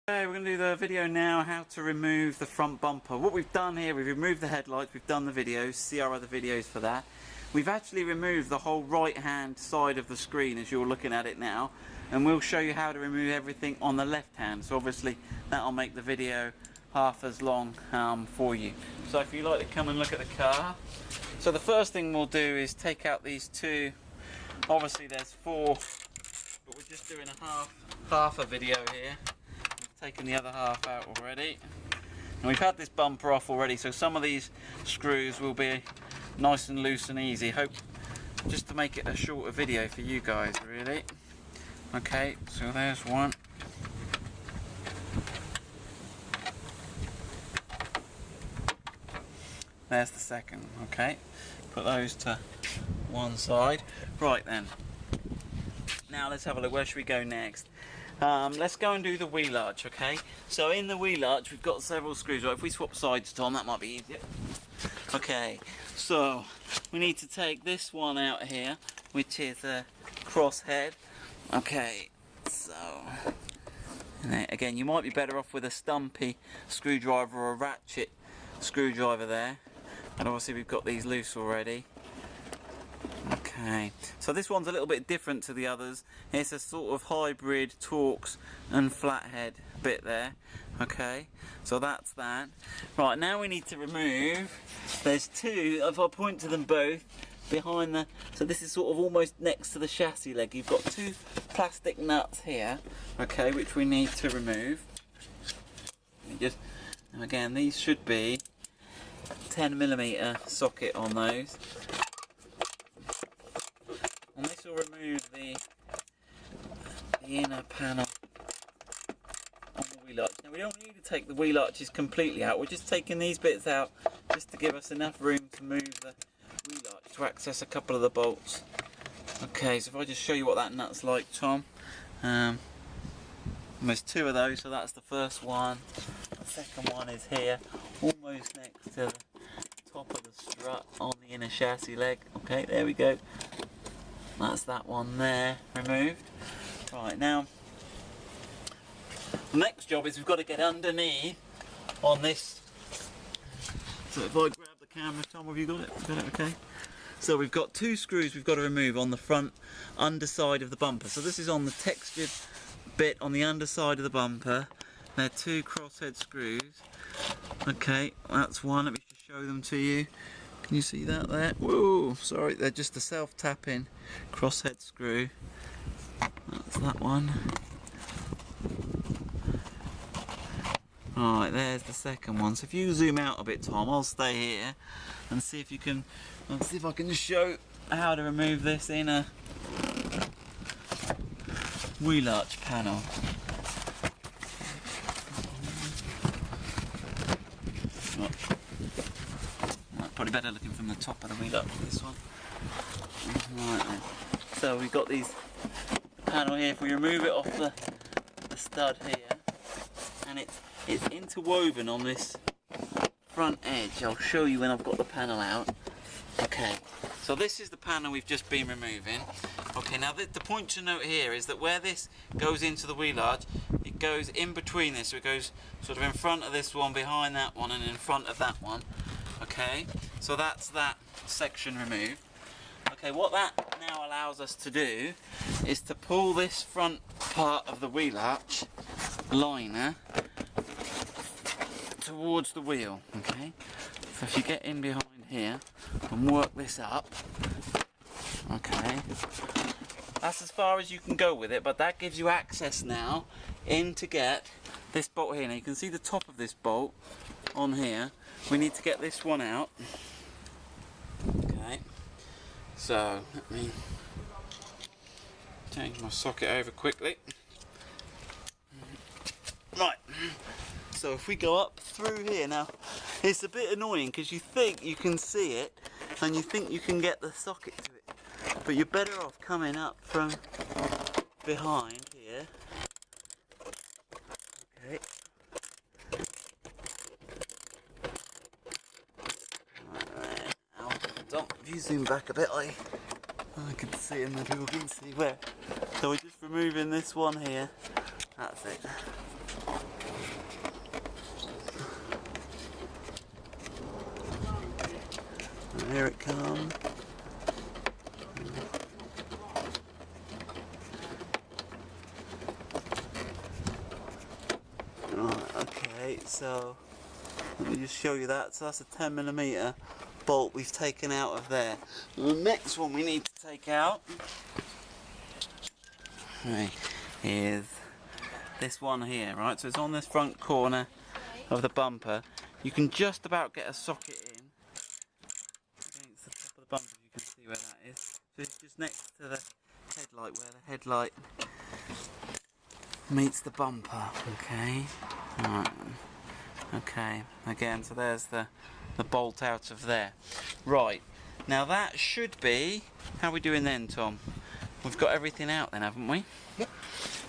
Okay, we're going to do the video now how to remove the front bumper. What we've done here, we've removed the headlights, we've done the videos, see our other videos for that. We've actually removed the whole right hand side of the screen as you're looking at it now, and we'll show you how to remove everything on the left hand, so obviously that'll make the video half as long for you. So if you'd like to come and look at the car, so the first thing we'll do is take out these two. Obviously there's four, but we're just doing half a video here. Taken the other half out already, and we've had this bumper off already, so some of these screws will be nice and loose and easy. Hope just to make it a shorter video for you guys, really. Okay, so there's one. There's the second. Okay, put those to one side. Right then, now let's have a look. Where should we go next? Let's go and do the wheel arch, okay? So in the wheel arch we've got several screws. Right, if we swap sides, Tom, that might be easier. Okay, so we need to take this one out here, which is a cross head. Okay, so again, you might be better off with a stumpy screwdriver or a ratchet screwdriver there. And obviously we've got these loose already. Okay, so this one's a little bit different to the others. It's a sort of hybrid Torx and flathead bit there. Okay, so that's that. Right, now we need to remove, there's two, if I point to them both, behind the, so this is sort of almost next to the chassis leg. You've got two plastic nuts here, okay, which we need to remove. Again, these should be 10mm socket on those. And this will remove the inner panel on the wheel arch. Now we don't need to take the wheel arches completely out, we're just taking these bits out just to give us enough room to move the wheel arch to access a couple of the bolts. Okay, so if I just show you what that nut's like, Tom. There's two of those, so that's the first one. The second one is here, almost next to the top of the strut on the inner chassis leg. Okay, there we go. That's that one there, removed. Right, now the next job is we've got to get underneath on this. So if I grab the camera, Tom, have you got it? Got it, okay. So we've got two screws we've got to remove on the front underside of the bumper. So this is on the textured bit on the underside of the bumper. They're two crosshead screws. Okay, that's one. Let me just show them to you. Can you see that there? Whoa, sorry, they're just a self-tapping crosshead screw. That's that one. Alright, there's the second one. So if you zoom out a bit, Tom, I'll stay here and see if you can, let's see if I can show how to remove this inner wheel arch panel. Probably better looking from the top of the wheel arch for this one. Right then. So we've got these panel here. If we remove it off the stud here, and it's interwoven on this front edge. I'll show you when I've got the panel out. Okay, so this is the panel we've just been removing. Okay, now the point to note here is that where this goes into the wheel arch, it goes in between this, so it goes sort of in front of this one, behind that one, and in front of that one. Okay, so that's that section removed. Okay, what that now allows us to do is to pull this front part of the wheel arch liner towards the wheel. Okay, so if you get in behind here and work this up, okay, that's as far as you can go with it, but that gives you access now in to get this bolt here. Now you can see the top of this bolt on here. We need to get this one out. Okay, so let me change my socket over quickly. Right, so if we go up through here, now it's a bit annoying because you think you can see it and you think you can get the socket to it, but you're better off coming up from behind here. Okay. If you zoom back a bit, I can see, and then people can see where. So we're just removing this one here That's it. And here it comes. Right, okay, so let me just show you that. So that's a 10mm bolt we've taken out of there. The next one we need to take out is this one here, right? So it's on this front corner of the bumper. You can just about get a socket in against the top of the bumper, if you can see where that is. So it's just next to the headlight, where the headlight meets the bumper. Okay, right. Okay, again, so there's the bolt out of there. Right, now that should be, how are we doing then, Tom? We've got everything out then, haven't we? Yep.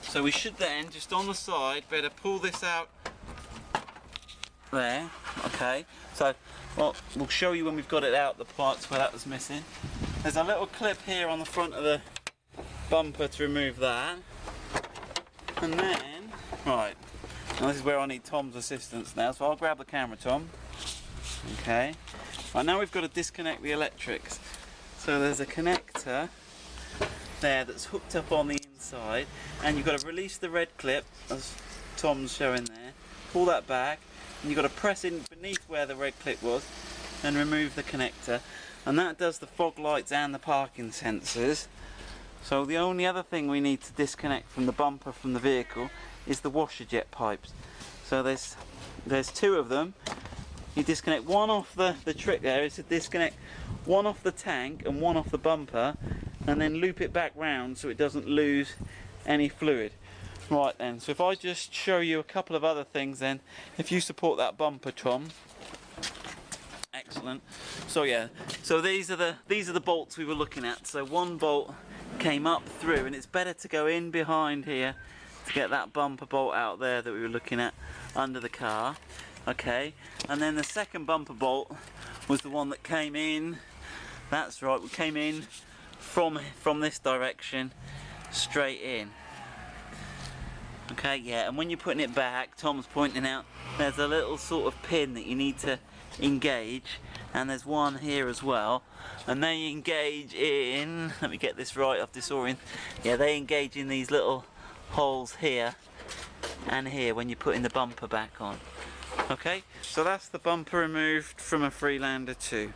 So we should then, just on the side, better pull this out there. Okay, so well, we'll show you when we've got it out, the parts where that was missing. There's a little clip here on the front of the bumper to remove that. And then, right, now this is where I need Tom's assistance now, so I'll grab the camera, Tom. Okay, right, now we've got to disconnect the electrics. So there's a connector there that's hooked up on the inside, and you've got to release the red clip, as Tom's showing there, pull that back, and you've got to press in beneath where the red clip was, and remove the connector. And that does the fog lights and the parking sensors. So the only other thing we need to disconnect from the bumper from the vehicle is the washer jet pipes. So there's two of them. You disconnect one off the trick there is to disconnect one off the tank and one off the bumper, and then loop it back round so it doesn't lose any fluid. Right then, so if I just show you a couple of other things then, if you support that bumper, Tom. Excellent. So yeah, so these are the bolts we were looking at. So one bolt came up through, and it's better to go in behind here to get that bumper bolt out there that we were looking at under the car. Okay, and then the second bumper bolt was the one that came in. That's right, we came in from this direction straight in. Okay, yeah, and when you're putting it back, Tom's pointing out there's a little sort of pin that you need to engage, and there's one here as well, and they engage in, let me get this right, I've disoriented, yeah, they engage in these little holes here and here when you're putting the bumper back on. Okay, so that's the bumper removed from a Freelander 2.